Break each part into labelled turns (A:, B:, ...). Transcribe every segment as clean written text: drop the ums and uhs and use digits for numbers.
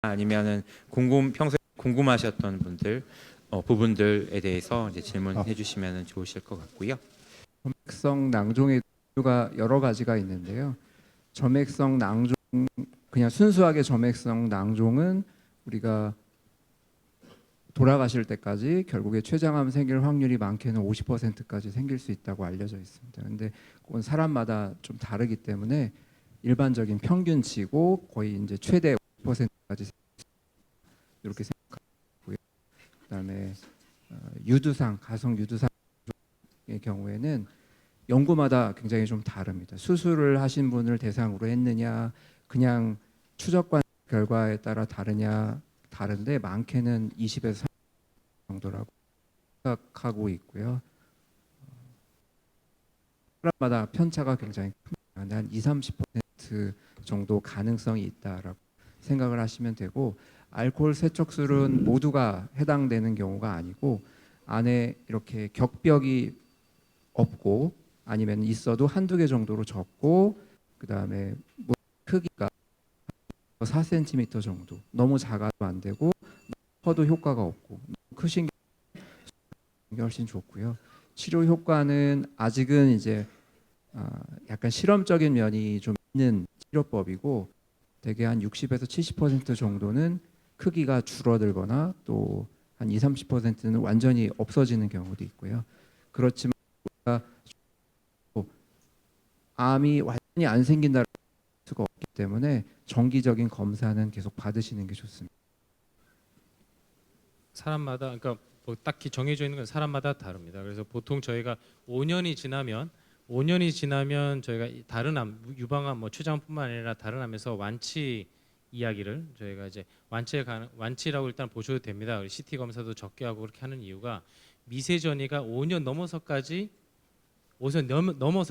A: 아니면은 평소에 궁금하셨던 부분들에 대해서 이제 질문해 주시면 좋으실 것 같고요.
B: 점액성 낭종의 이유가 여러 가지가 있는데요. 점액성 낭종, 그냥 순수하게 점액성 낭종은 우리가 돌아가실 때까지 결국에 췌장암 생길 확률이 많게는 50%까지 생길 수 있다고 알려져 있습니다. 근데 그건 사람마다 좀 다르기 때문에 일반적인 평균치고 거의 이제 최대 50%까지 이렇게 생각하고요. 그다음에 유두상, 가성 유두상의 경우에는 연구마다 굉장히 좀 다릅니다. 수술을 하신 분을 대상으로 했느냐, 그냥 추적관 결과에 따라 다른데 많게는 20에서 30 정도라고 생각하고 있고요. 사람마다 편차가 굉장히 큽니다. 한 2, 30% 정도 가능성이 있다라고 생각을 하시면 되고, 알코올 세척술은 모두가 해당되는 경우가 아니고 안에 이렇게 격벽이 없고 아니면 있어도 한두 개 정도로 적고, 그다음에 크기가 4cm 정도, 너무 작아도 안 되고 커도 효과가 없고, 크신 게 훨씬 좋고요. 치료 효과는 아직은 이제 약간 실험적인 면이 좀 있는 치료법이고, 대개 한 60에서 70% 정도는 크기가 줄어들거나 또 한 2, 30%는 완전히 없어지는 경우도 있고요. 그렇지만 암이 완전히 안 생긴다는 수가 없기 때문에 정기적인 검사는 계속 받으시는 게 좋습니다.
C: 사람마다, 그러니까 뭐 딱히 정해져 있는 건 사람마다 다릅니다. 그래서 보통 저희가 5년이 지나면 저희가 다른 암, 유방암, 뭐 췌장뿐만 아니라 다른 암에서 완치 이야기를 저희가 이제 완치라고 일단 보셔도 됩니다. CT 검사도 적게 하고 그렇게 하는 이유가 미세전이가 5년 넘어서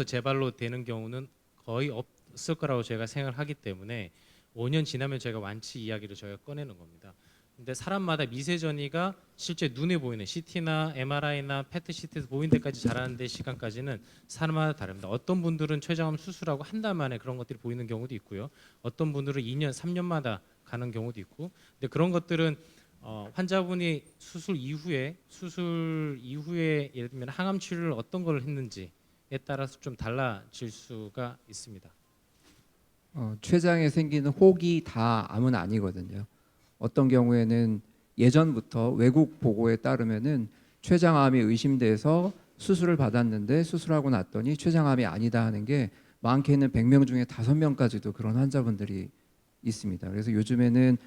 C: 재발로 되는 경우는 거의 없을 거라고 저희가 생각을 하기 때문에 5년 지나면 저희가 완치 이야기를 저희가 꺼내는 겁니다. 근데 사람마다 미세전이가 실제 눈에 보이는 CT나 MRI나 PET-CT에서 보이는 데까지 자라는 데 시간까지는 사람마다 다릅니다. 어떤 분들은 췌장암 수술하고 한 달 만에 그런 것들이 보이는 경우도 있고요. 어떤 분들은 2년, 3년마다 가는 경우도 있고. 근데 그런 것들은 환자분이 수술 이후에 예를 들면 항암 치료를 어떤 걸 했는지에 따라서 좀 달라질 수가 있습니다.
B: 췌장에 생기는 혹이 다 암은 아니거든요. 어떤 경우에는 예전부터 외국 보고에 따르면은 췌장암이 의심돼서 수술을 받았는데 수술하고 났더니 췌장암이 아니다 하는 게 많게는 100명 중에 5명까지도 그런 환자분들이 있습니다. 그래서 요즘에는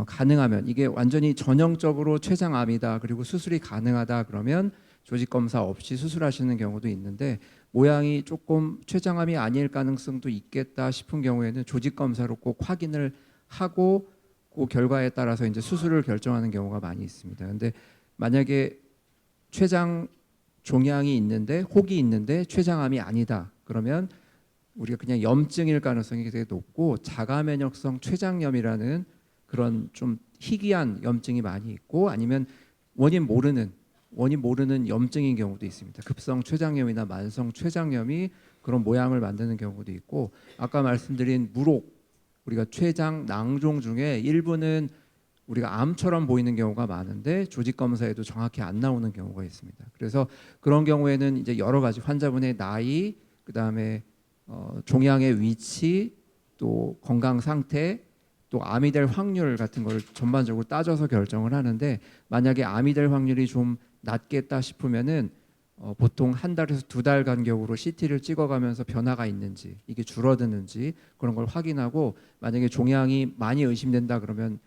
B: 가능하면 이게 완전히 전형적으로 췌장암이다, 그리고 수술이 가능하다 그러면 조직 검사 없이 수술하시는 경우도 있는데, 모양이 조금 췌장암이 아닐 가능성도 있겠다 싶은 경우에는 조직 검사로 꼭 확인을 하고 그 결과에 따라서 이제 수술을 결정하는 경우가 많이 있습니다. 근데 만약에 췌장 종양이 있는데 혹이 있는데 췌장암이 아니다 그러면 우리가 그냥 염증일 가능성이 되게 높고, 자가면역성 췌장염이라는 그런 좀 희귀한 염증이 많이 있고, 아니면 원인 모르는 염증인 경우도 있습니다. 급성 췌장염이나 만성 췌장염이 그런 모양을 만드는 경우도 있고, 아까 말씀드린 무록, 우리가 췌장 낭종 중에 일부는 우리가 암처럼 보이는 경우가 많은데 조직 검사에도 정확히 안 나오는 경우가 있습니다. 그래서 그런 경우에는 이제 여러 가지 환자분의 나이, 그다음에 종양의 위치, 또 건강 상태, 또 암이 될 확률 같은 걸 전반적으로 따져서 결정을 하는데, 만약에 암이 될 확률이 좀 낮겠다 싶으면은 보통 한 달에서 2달 간격으로 CT를 찍어가면서 변화가 있는지, 이게 줄어드는지 그런 걸 확인하고, 만약에 종양이 많이 의심된다 그러면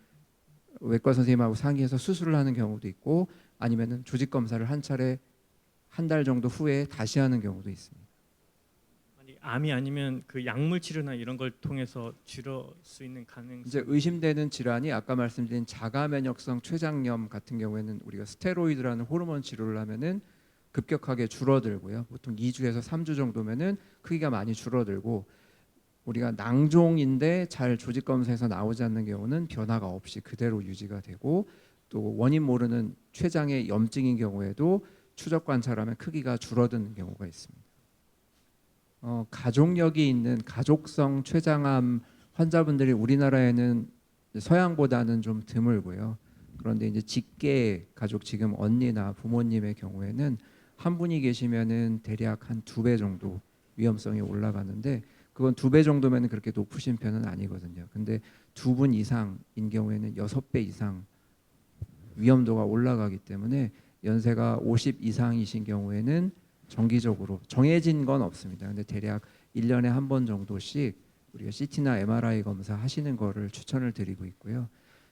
B: 외과 선생님하고 상의해서 수술을 하는 경우도 있고, 아니면은 조직 검사를 한 차례 한 달 정도 후에 다시 하는 경우도 있습니다.
D: 암이 아니면 그 약물 치료나 이런 걸 통해서 줄일 수 있는 가능성.
B: 이제 의심되는 질환이 아까 말씀드린 자가면역성 췌장염 같은 경우에는 우리가 스테로이드라는 호르몬 치료를 하면은 급격하게 줄어들고요. 보통 2주에서 3주 정도면은 크기가 많이 줄어들고, 우리가 낭종인데 잘 조직 검사에서 나오지 않는 경우는 변화가 없이 그대로 유지가 되고, 또 원인 모르는 췌장의 염증인 경우에도 추적 관찰하면 크기가 줄어드는 경우가 있습니다. 가족력이 있는 가족성 췌장암 환자분들이 우리나라에는 서양보다는 좀 드물고요. 그런데 이제 직계 가족 지금 언니나 부모님의 경우에는 한 분이 계시면은 대략 한 2배 정도 위험성이 올라가는데 그건 2배 정도면 그렇게 높으신 편은 아니거든요. 근데 2분 이상인 경우에는 6배 이상 위험도가 올라가기 때문에 연세가 50 이상이신 경우에는 정기적으로 정해진 건 없습니다. 근데 대략 1년에 한 번 정도씩 우리가 CT나 MRI 검사 하시는 거를 추천을 드리고 있고요.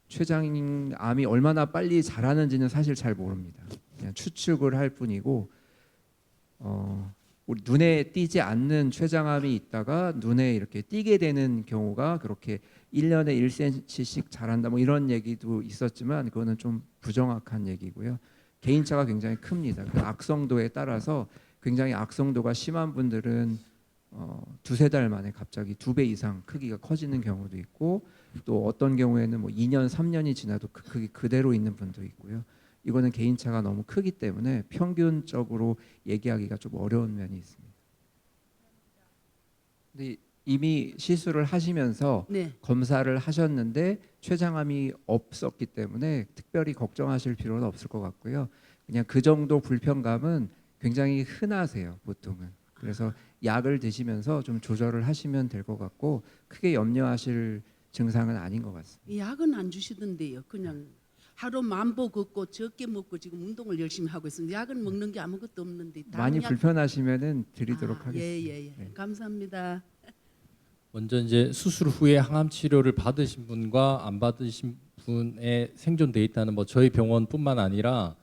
B: 췌장암이 얼마나 빨리 자라는지는 사실 잘 모릅니다. 그냥 추측을 할 뿐이고 우리 눈에 띄지 않는 췌장암이 있다가 눈에 이렇게 띄게 되는 경우가 그렇게 1년에 1cm씩 자란다 뭐 이런 얘기도 있었지만 그거는 좀 부정확한 얘기고요. 개인차가 굉장히 큽니다. 그 악성도에 따라서 굉장히 악성도가 심한 분들은 2~3달 만에 갑자기 2배 이상 크기가 커지는 경우도 있고 또 어떤 경우에는 뭐 2년, 3년이 지나도 그 크기 그대로 있는 분도 있고요. 이거는 개인차가 너무 크기 때문에 평균적으로 얘기하기가 좀 어려운 면이 있습니다. 근데 이미 시술을 하시면서
E: 네.
B: 검사를 하셨는데 췌장암이 없었기 때문에 특별히 걱정하실 필요는 없을 것 같고요. 그냥 그 정도 불편감은 굉장히 흔하세요, 보통은. 그래서 약을 드시면서 좀 조절을 하시면 될 것 같고 크게 염려하실 증상은 아닌 것 같습니다.
E: 약은 안 주시던데요. 그냥 하루 만보 걷고 적게 먹고 지금 운동을 열심히 하고 있습니다. 약은 먹는 게 아무것도 없는데
B: 많이 불편하시면은 드리도록 하겠습니다.
E: 예예예.
B: 네.
E: 감사합니다.
F: 먼저 이제 수술 후에 항암 치료를 받으신 분과 안 받으신 분의 생존 데이터는 뭐 저희 병원뿐만 아니라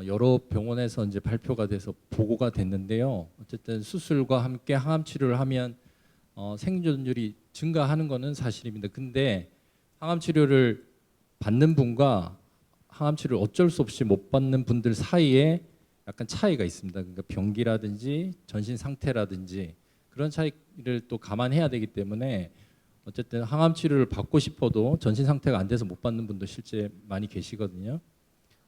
F: 여러 병원에서 이제 발표가 돼서 보고가 됐는데요. 어쨌든 수술과 함께 항암 치료를 하면 생존율이 증가하는 것은 사실입니다. 근데 항암 치료를 받는 분과 항암 치료를 어쩔 수 없이 못 받는 분들 사이에 약간 차이가 있습니다. 그러니까 병기라든지 전신 상태라든지 그런 차이를 또 감안해야 되기 때문에 어쨌든 항암 치료를 받고 싶어도 전신 상태가 안 돼서 못 받는 분도 실제 많이 계시거든요.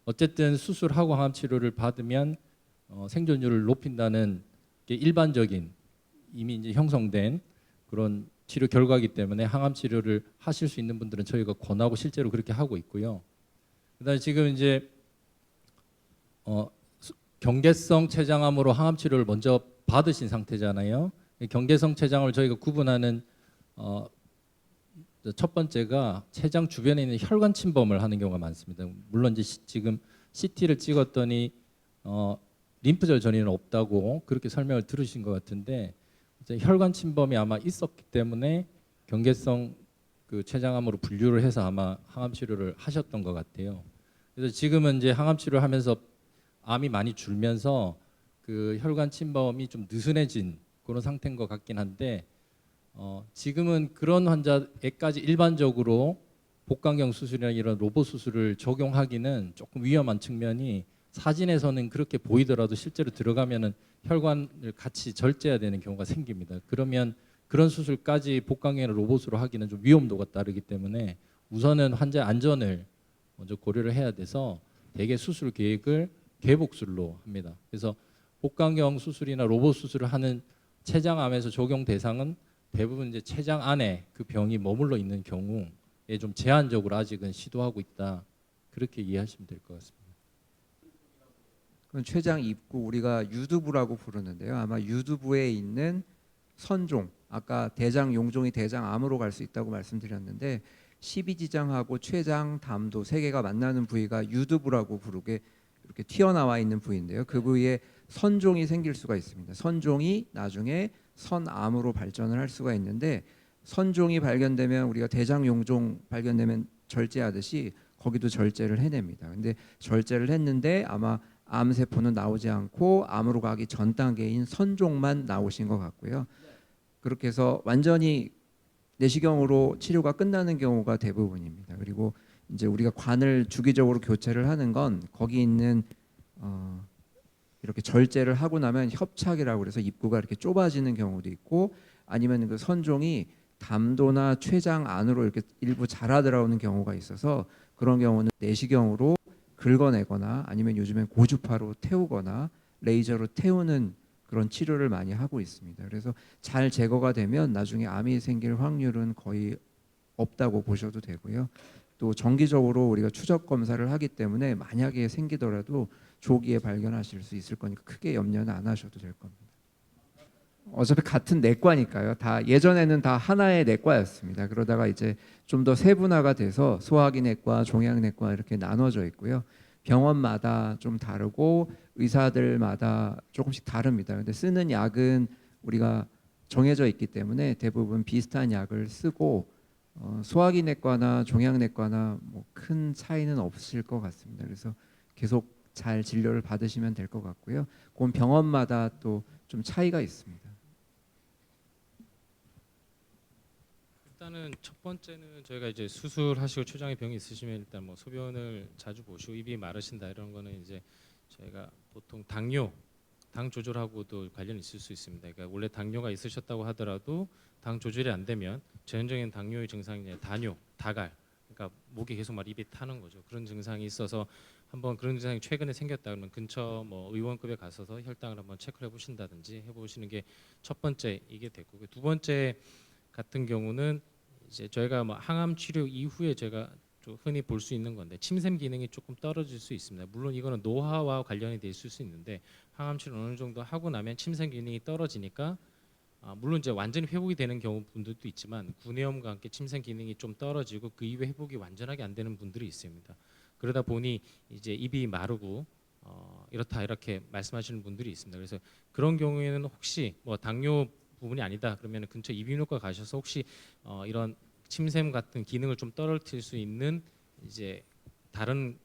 F: 어쨌든 수술하고 항암 치료를 받으면 생존율을 높인다는 게 일반적인 이미 이제 형성된 그런 치료 결과이기 때문에 항암 치료를 하실 수 있는 분들은 저희가 권하고 실제로 그렇게 하고 있고요. 그다음에 지금 이제 경계성 췌장암으로 항암 치료를 먼저 받으신 상태잖아요. 경계성 췌장을 저희가 구분하는 첫 번째가 췌장 주변에 있는 혈관 침범을 하는 경우가 많습니다. 물론 이제 지금 CT를 찍었더니 림프절 전이는 없다고 그렇게 설명을 들으신 것 같은데 이제 혈관 침범이 아마 있었기 때문에 경계성 그 췌장암으로 분류를 해서 아마 항암 치료를 하셨던 것 같아요. 그래서 지금은 이제 항암 치료를 하면서 암이 많이 줄면서 그 혈관 침범이 좀 느슨해진 그런 상태인 것 같긴 한데 지금은 그런 환자에까지 일반적으로 복강경 수술이나 이런 로봇 수술을 적용하기는 조금 위험한 측면이 사진에서는 그렇게 보이더라도 실제로 들어가면은 혈관을 같이 절제해야 되는 경우가 생깁니다. 그러면 그런 수술까지 복강경을 로봇으로 하기는 좀 위험도가 따르기 때문에 우선은 환자 안전을 먼저 고려를 해야 돼서 대개 수술 계획을 개복술로 합니다. 그래서 복강경 수술이나 로봇 수술을 하는 췌장암에서 적용 대상은 대부분 이제 췌장 안에 그 병이 머물러 있는 경우에 좀 제한적으로 아직은 시도하고 있다. 그렇게 이해하시면 될 것 같습니다.
B: 그건 췌장 입구 우리가 유두부라고 부르는데요. 아마 유두부에 있는 선종, 아까 대장 용종이 대장암으로 갈 수 있다고 말씀드렸는데 12지장하고 췌장, 담도 세 개가 만나는 부위가 유두부라고 부르게 이렇게 튀어나와 있는 부위인데요. 그 부위에 선종이 생길 수가 있습니다. 선종이 나중에 선암으로 발전을 할 수가 있는데 선종이 발견되면 우리가 대장 용종 발견되면 절제하듯이 거기도 절제를 해냅니다. 근데 절제를 했는데 아마 암 세포는 나오지 않고 암으로 가기 전 단계인 선종만 나오신 것 같고요. 그렇게 해서 완전히 내시경으로 치료가 끝나는 경우가 대부분입니다. 그리고 이제 우리가 관을 주기적으로 교체를 하는 건 거기 있는 이렇게 절제를 하고 나면 협착이라고 그래서 입구가 이렇게 좁아지는 경우도 있고 아니면 그 선종이 담도나 췌장 안으로 이렇게 일부 자라 들어오는 경우가 있어서 그런 경우는 내시경으로 긁어내거나 아니면 요즘엔 고주파로 태우거나 레이저로 태우는 그런 치료를 많이 하고 있습니다. 그래서 잘 제거가 되면 나중에 암이 생길 확률은 거의 없다고 보셔도 되고요. 또 정기적으로 우리가 추적 검사를 하기 때문에 만약에 생기더라도 조기에 발견하실 수 있을 거니까 크게 염려는 안 하셔도 될 겁니다. 어차피 같은 내과니까요. 다 예전에는 다 하나의 내과였습니다. 그러다가 이제 좀 더 세분화가 돼서 소화기 내과, 종양내과 이렇게 나눠져 있고요. 병원마다 좀 다르고 의사들마다 조금씩 다릅니다. 근데 쓰는 약은 우리가 정해져 있기 때문에 대부분 비슷한 약을 쓰고 소화기 내과나 종양내과나 뭐 큰 차이는 없을 것 같습니다. 그래서 계속 잘 진료를 받으시면 될 것 같고요. 그건 병원마다 또 좀 차이가 있습니다.
C: 일단은 첫 번째는 저희가 이제 수술하시고 췌장에 병이 있으시면 일단 뭐 소변을 자주 보시고 입이 마르신다 이런 거는 이제 저희가 보통 당 조절하고도 관련이 있을 수 있습니다. 그러니까 원래 당뇨가 있으셨다고 하더라도 당 조절이 안 되면 전형적인 당뇨의 증상이 이제 다뇨, 다갈, 그러니까 목이 계속 막 입이 타는 거죠. 그런 증상이 있어서 한번 그런 증상이 최근에 생겼다 그러면 근처 뭐 의원급에 가서서 혈당을 한번 체크를 해보신다든지 해보시는 게 첫 번째 이게 됐고, 두 번째 같은 경우는 이제 저희가 뭐 항암 치료 이후에 제가 좀 흔히 볼 수 있는 건데 침샘 기능이 조금 떨어질 수 있습니다. 물론 이거는 노화와 관련이 돼 있을 수 있는데 항암 치료 어느 정도 하고 나면 침샘 기능이 떨어지니까 물론 이제 완전히 회복이 되는 경우 분들도 있지만 구내염과 함께 침샘 기능이 좀 떨어지고 그 이후에 회복이 완전하게 안 되는 분들이 있습니다. 그러다 보니 이제 입이 마르고 이렇다 이렇게 말씀하시는 분들이 있습니다. 그래서 그런 경우에는 혹시 뭐 당뇨 부분이 아니다 그러면 근처 이비인후과 가셔서 혹시 이런 침샘 같은 기능을 좀 떨어뜨릴 수 있는 이제 다른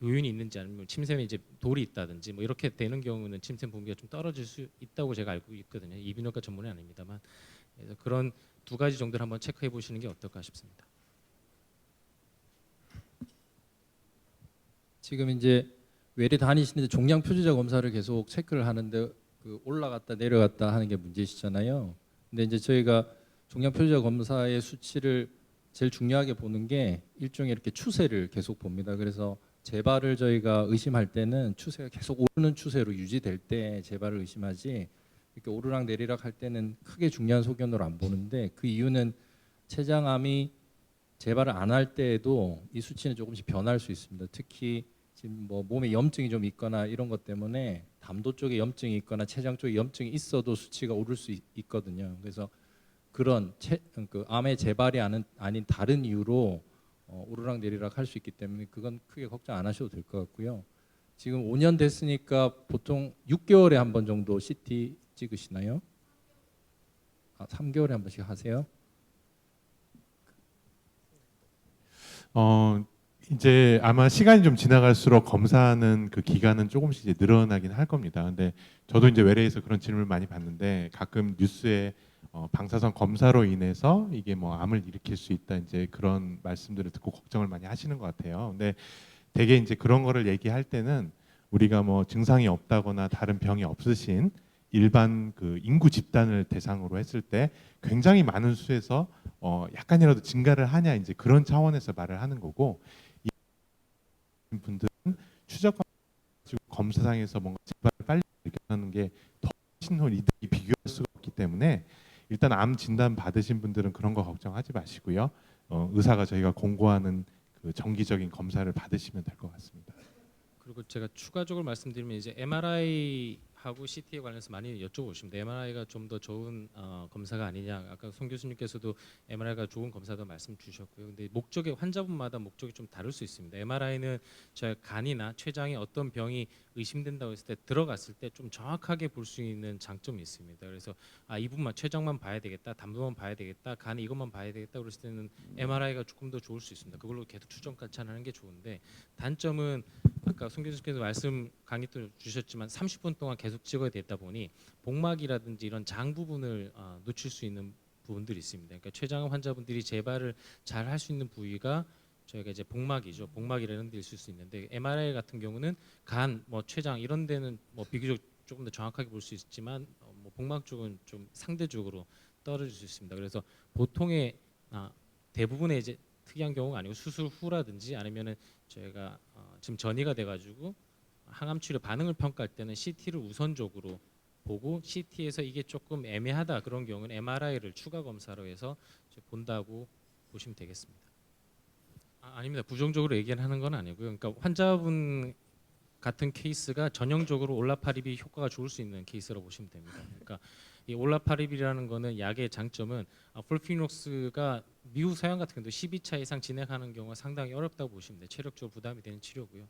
C: 요인이 있는지 아니면 침샘에 이제 돌이 있다든지 뭐 이렇게 되는 경우는 침샘 분비가 좀 떨어질 수 있다고 제가 알고 있거든요. 이비인후과 전문은 아닙니다만 그래서 그런 두 가지 정도를 한번 체크해 보시는 게 어떨까 싶습니다.
F: 지금 이제 외래 다니시는데 종양 표지자 검사를 계속 체크를 하는데 그 올라갔다 내려갔다 하는 게 문제시잖아요. 근데 이제 저희가 종양 표지자 검사의 수치를 제일 중요하게 보는 게 일종의 이렇게 추세를 계속 봅니다. 그래서 재발을 저희가 의심할 때는 추세가 계속 오르는 추세로 유지될 때 재발을 의심하지 이렇게 오르락 내리락 할 때는 크게 중요한 소견으로 안 보는데 그 이유는 췌장암이 재발을 안 할 때에도 이 수치는 조금씩 변할 수 있습니다. 특히 지금 뭐 몸에 염증이 좀 있거나 이런 것 때문에 담도 쪽에 염증이 있거나 췌장 쪽에 염증이 있어도 수치가 오를 수 있거든요. 그래서 그런 그 암의 재발이 아닌 다른 이유로 오르락 내리락 할 수 있기 때문에 그건 크게 걱정 안 하셔도 될 것 같고요. 지금 5년 됐으니까 보통 6개월에 한 번 정도 CT 찍으시나요? 3개월에 한 번씩 하세요?
G: 이제 아마 시간이 좀 지나갈수록 검사하는 그 기간은 조금씩 이제 늘어나긴 할 겁니다. 근데 저도 이제 외래에서 그런 질문을 많이 받는데 가끔 뉴스에 방사선 검사로 인해서 이게 뭐 암을 일으킬 수 있다 이제 그런 말씀들을 듣고 걱정을 많이 하시는 것 같아요. 근데 되게 이제 그런 거를 얘기할 때는 우리가 뭐 증상이 없다거나 다른 병이 없으신 일반 그 인구 집단을 대상으로 했을 때 굉장히 많은 수에서 약간이라도 증가를 하냐 이제 그런 차원에서 말을 하는 거고 이 분들은 추적 검사상에서 뭔가 재발을 빨리 발견하는 게 더 훨씬 이득이 비교할 수가 없기 때문에 일단 암 진단 받으신 분들은 그런 거 걱정하지 마시고요. 의사가 저희가 공고하는 그 정기적인 검사를 받으시면 될 것 같습니다.
C: 그리고 제가 추가적으로 말씀드리면 이제 MRI하고 CT에 관해서 많이 여쭤보십니다. MRI가 좀 더 좋은 검사가 아니냐. 아까 송 교수님께서도 MRI가 좋은 검사도 말씀 주셨고요. 근데 목적이 환자분마다 목적이 좀 다를 수 있습니다. MRI는 저희 간이나 췌장에 어떤 병이 의심된다고 했을 때 들어갔을 때 좀 정확하게 볼 수 있는 장점이 있습니다. 그래서 이 부분만 췌장만 봐야 되겠다, 담도만 봐야 되겠다, 간에 이것만 봐야 되겠다 그랬을 때는 MRI가 조금 더 좋을 수 있습니다. 그걸로 계속 추정 관찰하는 게 좋은데 단점은 아까 송 교수께서 말씀 강의 때 주셨지만 30분 동안 계속 찍어야 되다 보니 복막이라든지 이런 장 부분을 놓칠 수 있는 부분들이 있습니다. 그러니까 췌장암 환자분들이 재발을 잘 할 수 있는 부위가 저희가 이제 복막이죠. 복막이라는 데 있을 수 있는데 MRI 같은 경우는 간, 뭐 췌장 이런 데는 뭐 비교적 조금 더 정확하게 볼 수 있지만 뭐 복막 쪽은 좀 상대적으로 떨어질 수 있습니다. 그래서 보통의 대부분의 이제 특이한 경우가 아니고 수술 후라든지 아니면은 저희가 지금 전이가 돼가지고 항암 치료 반응을 평가할 때는 CT를 우선적으로 보고 CT에서 이게 조금 애매하다 그런 경우는 MRI를 추가 검사로 해서 본다고 보시면 되겠습니다. 아닙니다. 부정적으로 얘기하는 건 아니고요. 그러니까 환자분 같은 케이스가 전형적으로 올라파립이 효과가 좋을 수 있는 케이스라고 보시면 됩니다. 그러니까 이 올라파립이라는 거는 약의 장점은 폴피녹스가 미국 서양 같은 경우도 12차 이상 진행하는 경우가 상당히 어렵다고 보시면 돼요. 체력적으로 부담이 되는 치료고요.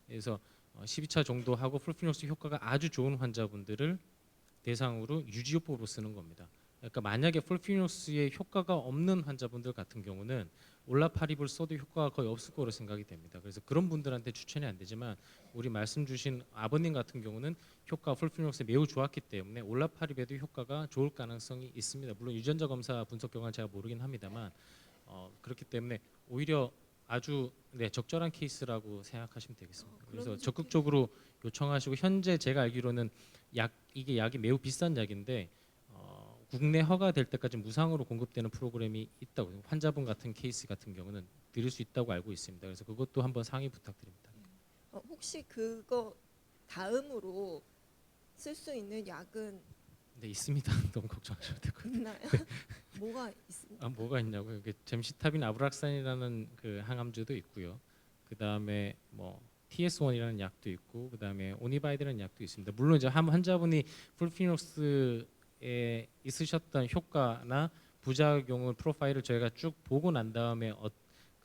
C: 그래서 12차 정도 하고 폴피녹스 효과가 아주 좋은 환자분들을 대상으로 유지요법으로 쓰는 겁니다. 그러니까 만약에 폴피녹스의 효과가 없는 환자분들 같은 경우는 올라파립을 써도 효과가 거의 없을 거로 생각이 됩니다. 그래서 그런 분들한테 추천이 안 되지만 우리 말씀 주신 아버님 같은 경우는 효과가 폴피녹스에 매우 좋았기 때문에 올라파립에도 효과가 좋을 가능성이 있습니다. 물론 유전자 검사 분석 결과는 제가 모르긴 합니다만 그렇기 때문에 오히려 아주 적절한 케이스라고 생각하시면 되겠습니다. 그래서 적극적으로 요청하시고 현재 제가 알기로는 이게 약이 매우 비싼 약인데 국내 허가될 때까지 무상으로 공급되는 프로그램이 있다고 환자분 같은 케이스 같은 경우는 드릴 수 있다고 알고 있습니다. 그래서 그것도 한번 상의 부탁드립니다.
H: 혹시 그거 다음으로 쓸 수 있는 약은
C: 네 있습니다. 너무 걱정하셔도 되고
H: 있나요? 뭐가 있습니까?
C: 뭐가 있냐고요? 이게 젬시타빈 아브락산이라는 그 항암제도 있고요. 그 다음에 뭐 TS1이라는 약도 있고 그 다음에 오니바이드라는 약도 있습니다. 물론 이제 환자분이 폴피녹스에 있으셨던 효과나 부작용을 프로파일을 저희가 쭉 보고 난 다음에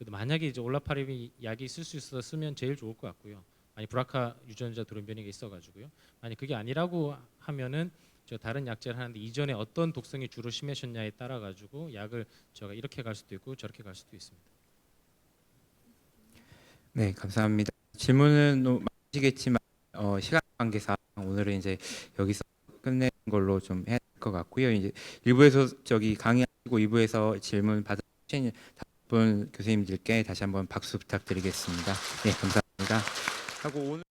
C: 만약에 이제 올라파립 약이 있을 수 있어서 쓰면 제일 좋을 것 같고요. 만약 브라카 유전자 돌연변이가 있어가지고요. 만약 그게 아니라고 하면은 저 다른 약제를 하는데 이전에 어떤 독성이 주로 심하셨냐에 따라 가지고 약을 제가 이렇게 갈 수도 있고 저렇게 갈 수도 있습니다.
A: 네, 감사합니다. 질문은 많으시겠지만 시간 관계상 오늘은 이제 여기서 끝내는 걸로 좀 해야 될 것 같고요. 이제 1부에서 강의하시고 2부에서 질문 받으신 다섯 분 교수님들께 다시 한번 박수 부탁드리겠습니다. 네, 감사합니다. 하고 오늘